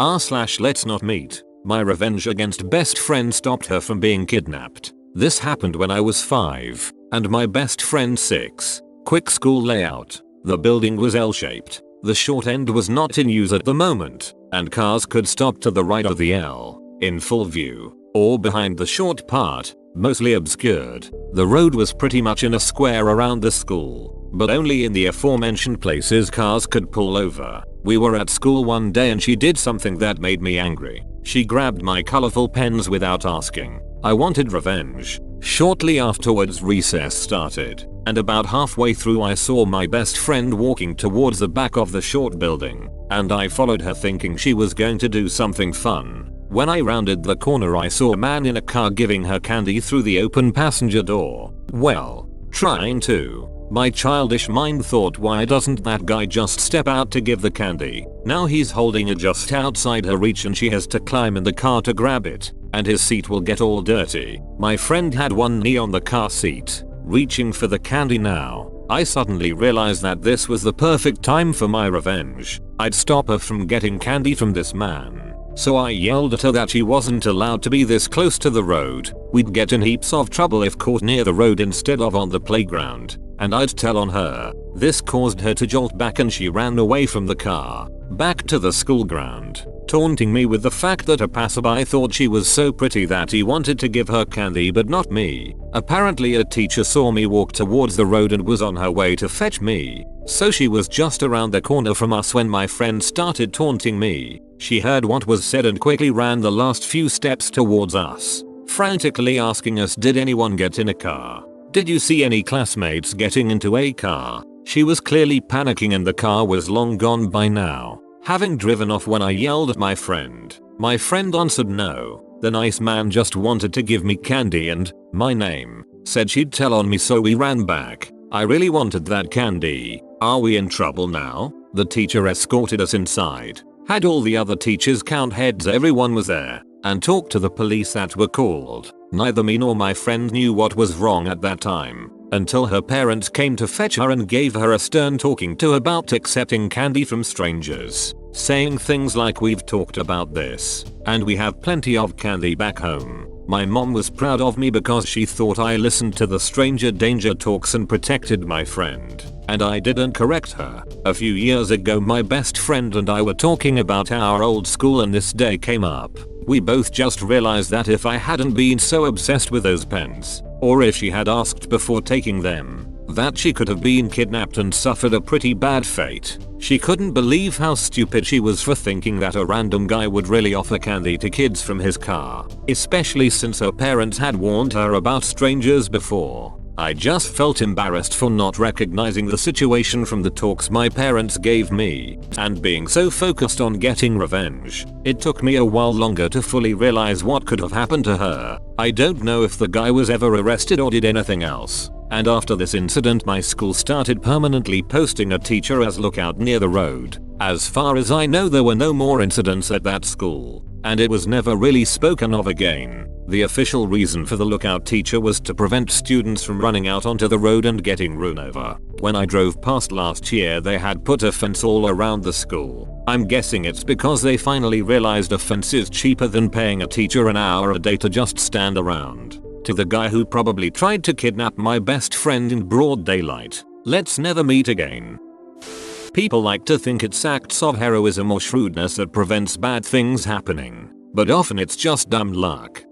Let's not meet. My revenge against best friend stopped her from being kidnapped. This happened when I was 5 and my best friend 6. Quick school layout. The building was L-shaped. The short end was not in use at the moment, and cars could stop to the right of the L, in full view, or behind the short part, mostly obscured. The road was pretty much in a square around the school, but only in the aforementioned places cars could pull over. We were at school one day and she did something that made me angry. She grabbed my colorful pens without asking. I wanted revenge. Shortly afterwards recess started, and about halfway through I saw my best friend walking towards the back of the short building, and I followed her thinking she was going to do something fun. When I rounded the corner I saw a man in a car giving her candy through the open passenger door. Well, trying to. My childish mind thought, why doesn't that guy just step out to give the candy? Now he's holding it just outside her reach and she has to climb in the car to grab it, and his seat will get all dirty. My friend had one knee on the car seat, reaching for the candy now. I suddenly realized that this was the perfect time for my revenge. I'd stop her from getting candy from this man. So I yelled at her that she wasn't allowed to be this close to the road. We'd get in heaps of trouble if caught near the road instead of on the playground, and I'd tell on her. This caused her to jolt back and she ran away from the car, back to the school ground, taunting me with the fact that a passerby thought she was so pretty that he wanted to give her candy but not me. Apparently a teacher saw me walk towards the road and was on her way to fetch me, so she was just around the corner from us when my friend started taunting me. She heard what was said and quickly ran the last few steps towards us, frantically asking us, did anyone get in a car? Did you see any classmates getting into a car? She was clearly panicking and the car was long gone by now, having driven off when I yelled at my friend. My friend answered no. The nice man just wanted to give me candy and my name. Said she'd tell on me, so we ran back. I really wanted that candy. Are we in trouble now? The teacher escorted us inside, had all the other teachers count heads, everyone was there, and talked to the police that were called. Neither me nor my friend knew what was wrong at that time, until her parents came to fetch her and gave her a stern talking to about accepting candy from strangers, saying things like, we've talked about this, and we have plenty of candy back home. My mom was proud of me because she thought I listened to the stranger danger talks and protected my friend, and I didn't correct her. A few years ago my best friend and I were talking about our old school and this day came up. We both just realized that if I hadn't been so obsessed with those pens, or if she had asked before taking them, that she could have been kidnapped and suffered a pretty bad fate. She couldn't believe how stupid she was for thinking that a random guy would really offer candy to kids from his car, especially since her parents had warned her about strangers before. I just felt embarrassed for not recognizing the situation from the talks my parents gave me, and being so focused on getting revenge. It took me a while longer to fully realize what could have happened to her. I don't know if the guy was ever arrested or did anything else. And after this incident my school started permanently posting a teacher as lookout near the road. As far as I know there were no more incidents at that school, and it was never really spoken of again. The official reason for the lookout teacher was to prevent students from running out onto the road and getting run over. When I drove past last year they had put a fence all around the school. I'm guessing it's because they finally realized a fence is cheaper than paying a teacher an hour a day to just stand around. To the guy who probably tried to kidnap my best friend in broad daylight, let's never meet again. People like to think it's acts of heroism or shrewdness that prevents bad things happening, but often it's just dumb luck.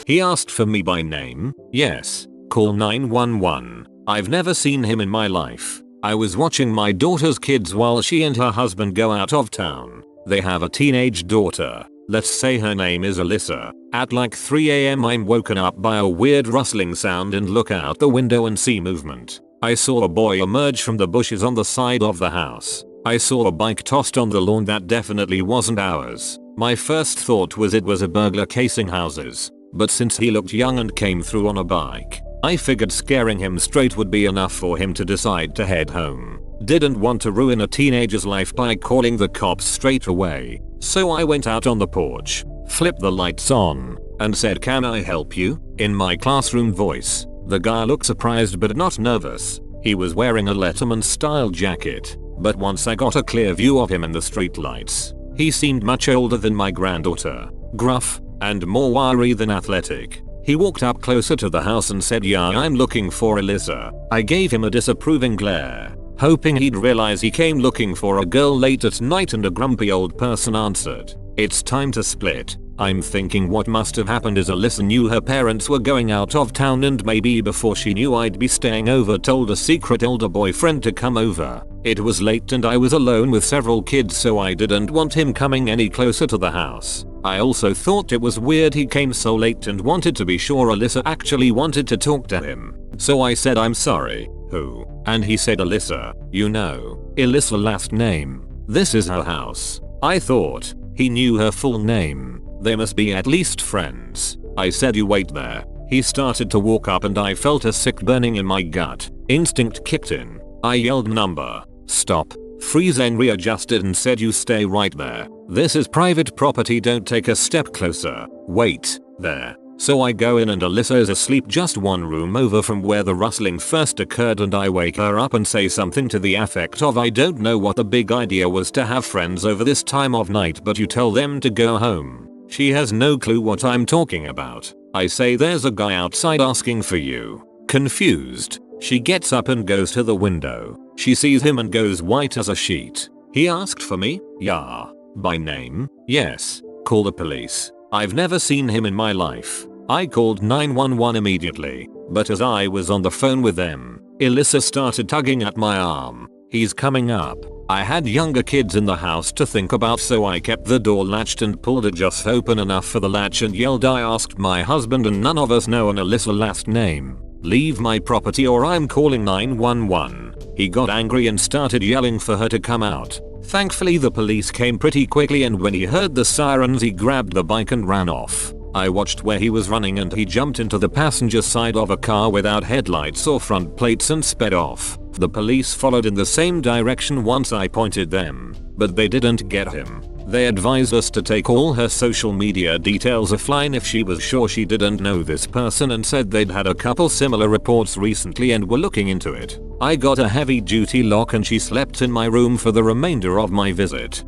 He asked for me by name. Yes. Call 911. I've never seen him in my life. I was watching my daughter's kids while she and her husband go out of town. They have a teenage daughter. Let's say her name is Alyssa. At like 3 AM I'm woken up by a weird rustling sound and look out the window and see movement. I saw a boy emerge from the bushes on the side of the house. I saw a bike tossed on the lawn that definitely wasn't ours. My first thought was it was a burglar casing houses, but since he looked young and came through on a bike, I figured scaring him straight would be enough for him to decide to head home. Didn't want to ruin a teenager's life by calling the cops straight away, so I went out on the porch, flipped the lights on, and said, "Can I help you?" in my classroom voice. The guy looked surprised but not nervous. He was wearing a Letterman style jacket, but once I got a clear view of him in the streetlights, He seemed much older than my granddaughter, gruff, and more wiry than athletic. He walked up closer to the house and said, "Yeah, I'm looking for Alyssa." I gave him a disapproving glare, hoping he'd realize he came looking for a girl late at night, and a grumpy old person answered, "It's time to split." I'm thinking what must have happened is Alyssa knew her parents were going out of town, and maybe before she knew I'd be staying over told a secret older boyfriend to come over. It was late and I was alone with several kids, so I didn't want him coming any closer to the house. I also thought it was weird he came so late and wanted to be sure Alyssa actually wanted to talk to him. So I said, "I'm sorry, who?" And he said, "Alyssa, you know, Alyssa last name. This is her house." I thought he knew her full name. They must be at least friends. I said, "You wait there." He started to walk up and I felt a sick burning in my gut. Instinct kicked in. I yelled, "Number, stop, freeze," then readjusted and said, "You stay right there. This is private property, don't take a step closer. Wait there." So I go in and Alyssa is asleep just one room over from where the rustling first occurred, and I wake her up and say something to the effect of, "I don't know what the big idea was to have friends over this time of night, but you tell them to go home." She has no clue what I'm talking about. I say, "There's a guy outside asking for you." Confused, she gets up and goes to the window. She sees him and goes white as a sheet. "He asked for me?" "Yeah." "By name?" "Yes." "Call the police." I've never seen him in my life. I called 911 immediately, but as I was on the phone with them, Alyssa started tugging at my arm. "He's coming up." I had younger kids in the house to think about, so I kept the door latched and pulled it just open enough for the latch and yelled, "I asked my husband and none of us know an Alyssa last name. Leave my property or I'm calling 911. He got angry and started yelling for her to come out. Thankfully the police came pretty quickly, and when he heard the sirens he grabbed the bike and ran off. I watched where he was running and he jumped into the passenger side of a car without headlights or front plates and sped off. The police followed in the same direction once I pointed them, but they didn't get him. They advised us to take all her social media details offline if she was sure she didn't know this person, and said they'd had a couple similar reports recently and were looking into it. I got a heavy duty lock and she slept in my room for the remainder of my visit.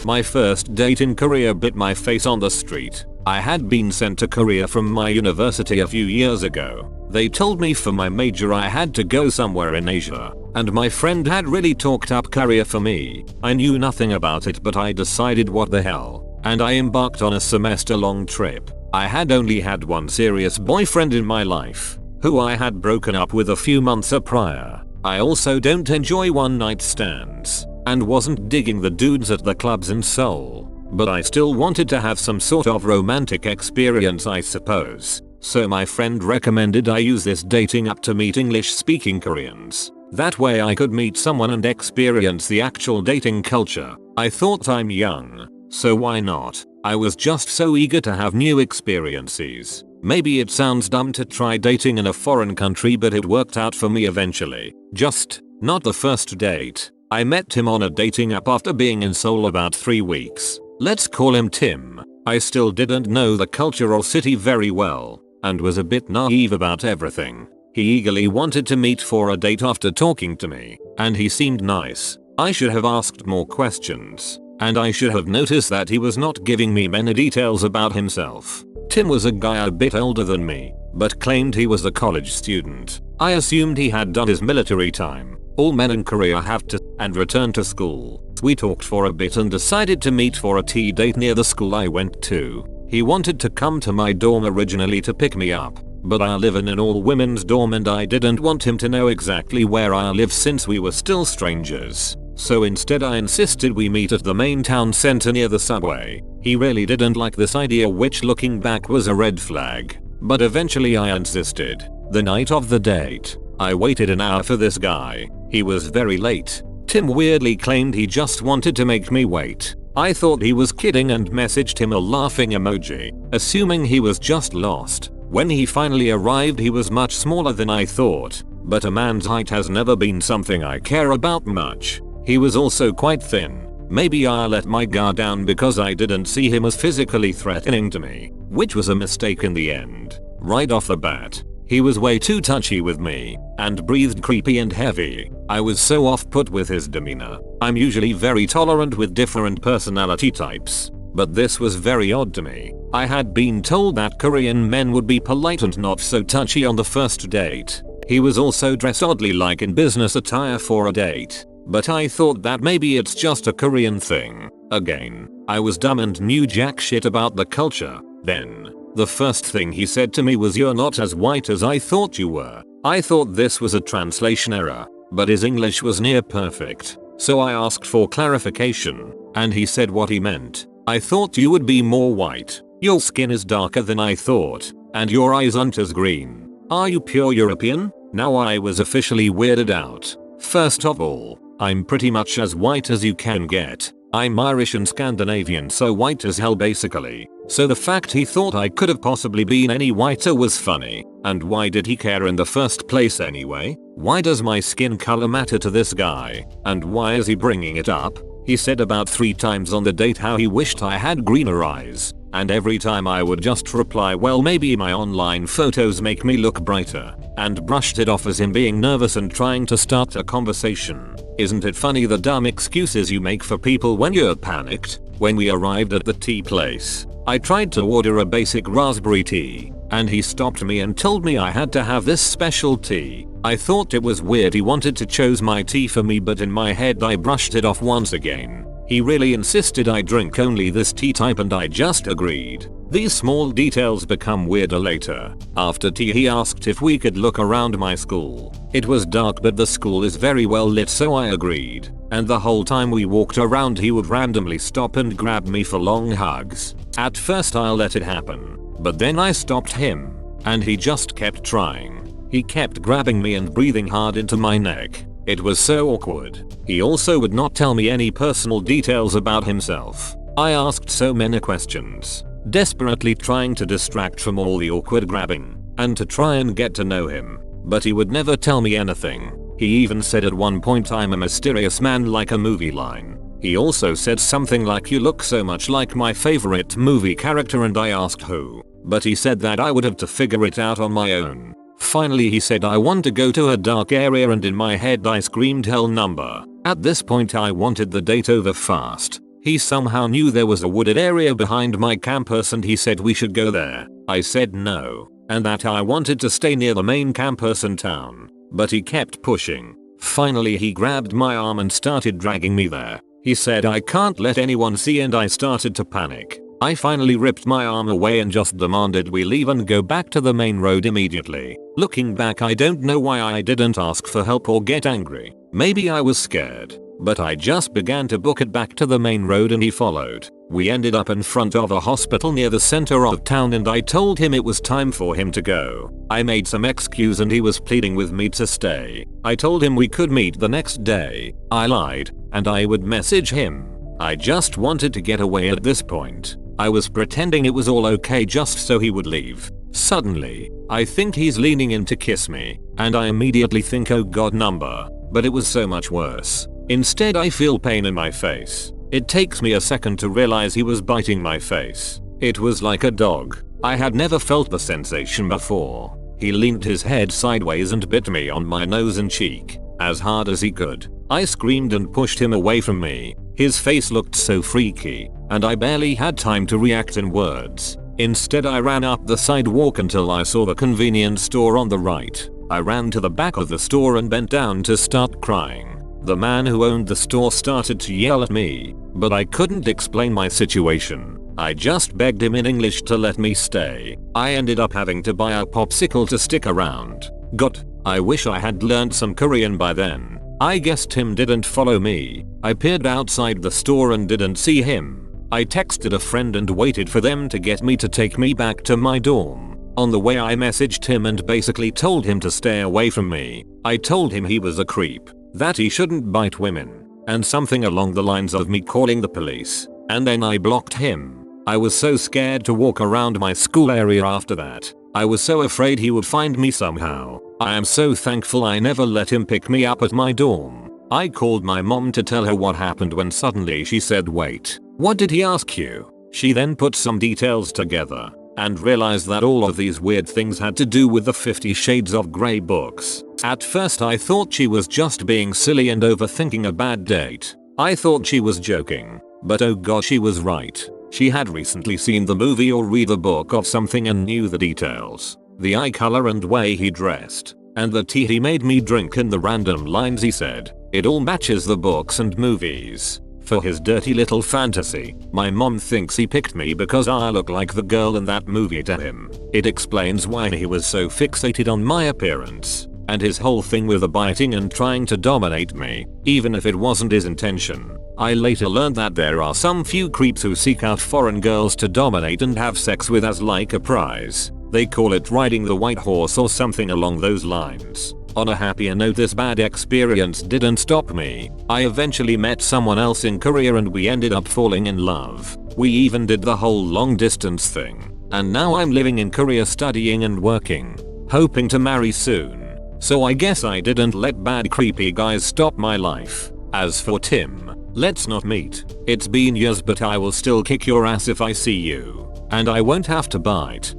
My first date in Korea bit my face on the street. I had been sent to Korea from my university a few years ago. They told me for my major I had to go somewhere in Asia, and my friend had really talked up Korea for me. I knew nothing about it, but I decided what the hell, and I embarked on a semester-long trip. I had only had one serious boyfriend in my life, who I had broken up with a few months prior. I also don't enjoy one-night stands, and wasn't digging the dudes at the clubs in Seoul. But I still wanted to have some sort of romantic experience, I suppose. So my friend recommended I use this dating app to meet English-speaking Koreans. That way I could meet someone and experience the actual dating culture. I thought, I'm young, so why not? I was just so eager to have new experiences. Maybe it sounds dumb to try dating in a foreign country, but it worked out for me eventually. Just not the first date. I met him on a dating app after being in Seoul about 3 weeks. Let's call him Tim. I still didn't know the culture or city very well, and was a bit naive about everything. He eagerly wanted to meet for a date after talking to me, and he seemed nice. I should have asked more questions, and I should have noticed that he was not giving me many details about himself. Tim was a guy a bit older than me, but claimed he was a college student. I assumed he had done his military time. All men in Korea have to, and return to school. We talked for a bit and decided to meet for a tea date near the school I went to. He wanted to come to my dorm originally to pick me up, but I live in an all-women's dorm and I didn't want him to know exactly where I live since we were still strangers. So instead I insisted we meet at the main town center near the subway. He really didn't like this idea, which looking back was a red flag, but eventually I insisted. The night of the date, I waited an hour for this guy. He was very late. Tim weirdly claimed he just wanted to make me wait. I thought he was kidding and messaged him a laughing emoji, assuming he was just lost. When he finally arrived, he was much smaller than I thought, but a man's height has never been something I care about much. He was also quite thin. Maybe I let my guard down because I didn't see him as physically threatening to me, which was a mistake in the end. Right off the bat, He was way too touchy with me and breathed creepy and heavy. I was so off-put with his demeanor. I'm usually very tolerant with different personality types, but this was very odd to me. I had been told that Korean men would be polite and not so touchy on the first date. He was also dressed oddly like in business attire for a date, but I thought that maybe it's just a Korean thing. Again, I was dumb and knew jack shit about the culture. Then, the first thing he said to me was, "You're not as white as I thought you were." I thought this was a translation error, but his English was near perfect, so I asked for clarification, and he said what he meant. "I thought you would be more white. Your skin is darker than I thought, and your eyes aren't as green. Are you pure European?" Now I was officially weirded out. First of all, I'm pretty much as white as you can get. I'm Irish and Scandinavian, so white as hell basically. So the fact he thought I could have possibly been any whiter was funny. And why did he care in the first place anyway? Why does my skin color matter to this guy? And why is he bringing it up? He said about 3 times on the date how he wished I had greener eyes. And every time I would just reply, "Well, maybe my online photos make me look brighter," and brushed it off as him being nervous and trying to start a conversation. Isn't it funny the dumb excuses you make for people when you're panicked? When we arrived at the tea place, I tried to order a basic raspberry tea, and he stopped me and told me I had to have this special tea. I thought it was weird he wanted to choose my tea for me, but in my head I brushed it off once again. He really insisted I drink only this tea type and I just agreed. These small details become weirder later. After tea he asked if we could look around my school. It was dark but the school is very well lit, so I agreed. And the whole time we walked around he would randomly stop and grab me for long hugs. At first I let it happen, but then I stopped him, and he just kept trying. He kept grabbing me and breathing hard into my neck. It was so awkward. He also would not tell me any personal details about himself. I asked so many questions, desperately trying to distract from all the awkward grabbing and to try and get to know him, but he would never tell me anything. He even said at one point, "I'm a mysterious man," like a movie line. He also said something like, "You look so much like my favorite movie character," and I asked who, but he said that I would have to figure it out on my own. Finally he said, "I want to go to a dark area," and in my head I screamed hell number. At this point I wanted the date over fast. He somehow knew there was a wooded area behind my campus and he said we should go there. I said no, and that I wanted to stay near the main campus in town, but he kept pushing. Finally he grabbed my arm and started dragging me there. He said I can't let anyone see, and I started to panic. I finally ripped my arm away and just demanded we leave and go back to the main road immediately. Looking back, I don't know why I didn't ask for help or get angry. Maybe I was scared, but I just began to book it back to the main road and he followed. We ended up in front of a hospital near the center of town and I told him it was time for him to go. I made some excuse and he was pleading with me to stay. I told him we could meet the next day. I lied, and I would message him. I just wanted to get away at this point. I was pretending it was all okay just so he would leave. Suddenly, I think he's leaning in to kiss me, and I immediately think, "Oh god, number." But it was so much worse. Instead I feel pain in my face. It takes me a second to realize he was biting my face. It was like a dog. I had never felt the sensation before. He leaned his head sideways and bit me on my nose and cheek as hard as he could. I screamed and pushed him away from me. His face looked so freaky, and I barely had time to react in words. Instead I ran up the sidewalk until I saw the convenience store on the right. I ran to the back of the store and bent down to start crying. The man who owned the store started to yell at me, but I couldn't explain my situation. I just begged him in English to let me stay. I ended up having to buy a popsicle to stick around. God, I wish I had learned some Korean by then. I guess Tim didn't follow me. I peered outside the store and didn't see him. I texted a friend and waited for them to get me to take me back to my dorm. On the way I messaged him and basically told him to stay away from me. I told him he was a creep, that he shouldn't bite women, and something along the lines of me calling the police, and then I blocked him. I was so scared to walk around my school area after that. I was so afraid he would find me somehow. I am so thankful I never let him pick me up at my dorm. I called my mom to tell her what happened when suddenly she said, "Wait, what did he ask you?" She then put some details together, and realized that all of these weird things had to do with the 50 Shades of Grey books. At first I thought she was just being silly and overthinking a bad date. I thought she was joking, but oh god, she was right. She had recently seen the movie or read the book of something and knew the details. The eye color and way he dressed, and the tea he made me drink and the random lines he said. It all matches the books and movies. For his dirty little fantasy, my mom thinks he picked me because I look like the girl in that movie to him. It explains why he was so fixated on my appearance, and his whole thing with the biting and trying to dominate me, even if it wasn't his intention. I later learned that there are some few creeps who seek out foreign girls to dominate and have sex with as like a prize. They call it riding the white horse or something along those lines. On a happier note, this bad experience didn't stop me. I eventually met someone else in Korea and we ended up falling in love. We even did the whole long distance thing. And now I'm living in Korea studying and working, hoping to marry soon. So I guess I didn't let bad creepy guys stop my life. As for Tim, let's not meet. It's been years but I will still kick your ass if I see you. And I won't have to bite.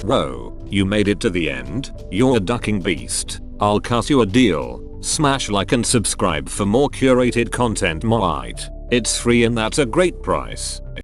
Whoa, you made it to the end? You're a ducking beast. I'll cut you a deal. Smash like and subscribe for more curated content. It's free and that's a great price.